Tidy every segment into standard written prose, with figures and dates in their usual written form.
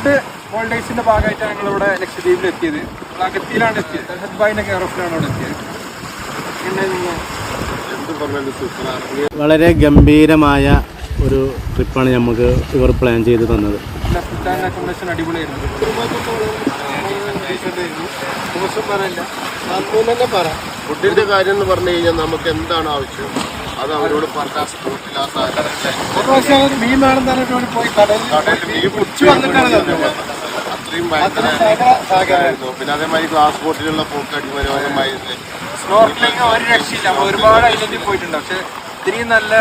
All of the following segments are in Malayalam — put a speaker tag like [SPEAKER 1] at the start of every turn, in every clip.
[SPEAKER 1] റൂട്ട് ഹോളിഡേയ്സിന്റെ ഭാഗമായിട്ടാണ് ഞങ്ങളിവിടെ ലക്ഷദ്വീപിൽ എത്തിയത്. അഗത്തിയിലാണ് എത്തിയത്. ഹജ്ബായിന്റെ കെയർ ഓഫിലാണ് ഇവിടെ എത്തിയത്.
[SPEAKER 2] വളരെ ഗംഭീരമായ ഒരു ട്രിപ്പാണ് നമുക്ക് ഇവർ പ്ലാൻ ചെയ്ത് തന്നത്.
[SPEAKER 1] അക്കോമഡേഷൻ അടിപൊളിയായിരുന്നു.
[SPEAKER 3] ഫുഡിന്റെ കാര്യം എന്ന് പറഞ്ഞു കഴിഞ്ഞാൽ നമുക്ക് എന്താണ് ആവശ്യം അത് അവരോട് പറഞ്ഞാൽ സ്പോട്ടിൽ ആ അത്രയും ഭയങ്കരമായിരുന്നു. പിന്നെ അതേമാതിരി ഗ്ലാസ് ബോട്ടിലുള്ള പോക്ക് അടിമനോഹരമായിരുന്നു.
[SPEAKER 1] സ്നോർക്കലിംഗ് ഒരു രക്ഷയില്ല. നമ്മൾ ഒരുപാട് ഐലൻഡിൽ പോയിട്ടുണ്ട്. പക്ഷെ ഇത്രയും നല്ല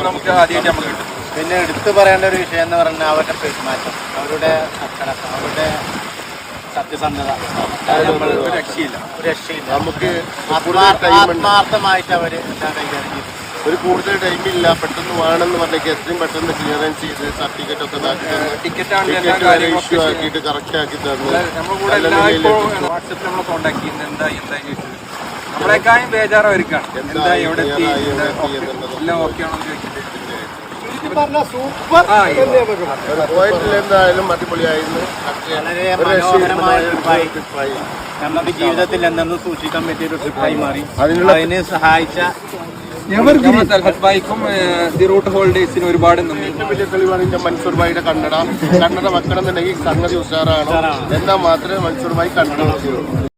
[SPEAKER 1] നമുക്ക് ആദ്യമായിട്ട് നമുക്ക് കിട്ടും.
[SPEAKER 2] പിന്നെ എടുത്തു പറയേണ്ട ഒരു വിഷയം എന്ന് പറഞ്ഞാൽ അവരുടെ പെരുമാറ്റം, അവരുടെ അച്ചടക്കം, അവരുടെ സത്യസന്ധത,
[SPEAKER 1] ഒരു രക്ഷയില്ല.
[SPEAKER 3] നമുക്ക്
[SPEAKER 2] ആത്മാർത്ഥമായിട്ട് അവർ എല്ലാം കൈകാര്യം ചെയ്തു.
[SPEAKER 3] ഒരു കൂടുതൽ ടൈമില്ല, പെട്ടെന്ന് വേണമെന്ന് പറഞ്ഞേക്ക് എത്രയും പെട്ടെന്ന് ക്ലിയറൻസ് ചെയ്ത് സർട്ടിഫിക്കറ്റ് ഒക്കെ ഇഷ്യൂ ആക്കിയിട്ട് കറക്റ്റ് ആക്കി തന്നു.
[SPEAKER 1] വാട്സാപ്പിൽ നമ്മളെ കോൺടാക്ട് ചെയ്യുന്നത് എന്താ ചോദിച്ചത്. നമ്മളെക്കാളും ബേജാറവർക്കാണ് എന്താ എവിടെ എത്തി എല്ലാം ഓക്കെ ആണോ ചോദിച്ചിട്ട്.
[SPEAKER 3] പോയിന്റിൽ എന്തായാലും അടിപൊളിയായിരുന്നു.
[SPEAKER 2] വളരെ മനോഹരമായ ട്രിപ്പായി നമുക്ക് ജീവിതത്തിൽ എന്തെന്ന് സൂക്ഷിക്കാൻ പറ്റിയ ഒരു ട്രിപ്പായി മാറി. അതിന് സഹായിച്ച
[SPEAKER 1] ഹജ്ബായിക്കും ദി റൂട്ട് ഹോളിഡേയ്സിന് ഒരുപാട് നന്ദി.
[SPEAKER 3] ഏറ്റവും വലിയ തെളിവാണ് മൻസൂർ ഭായിയുടെ കന്നഡ വെക്കണം എന്നുണ്ടെങ്കിൽ സംഗതി ഉഷാറാണ്. എന്നാൽ മാത്രമേ മൻസൂർ ഭായി കന്നഡ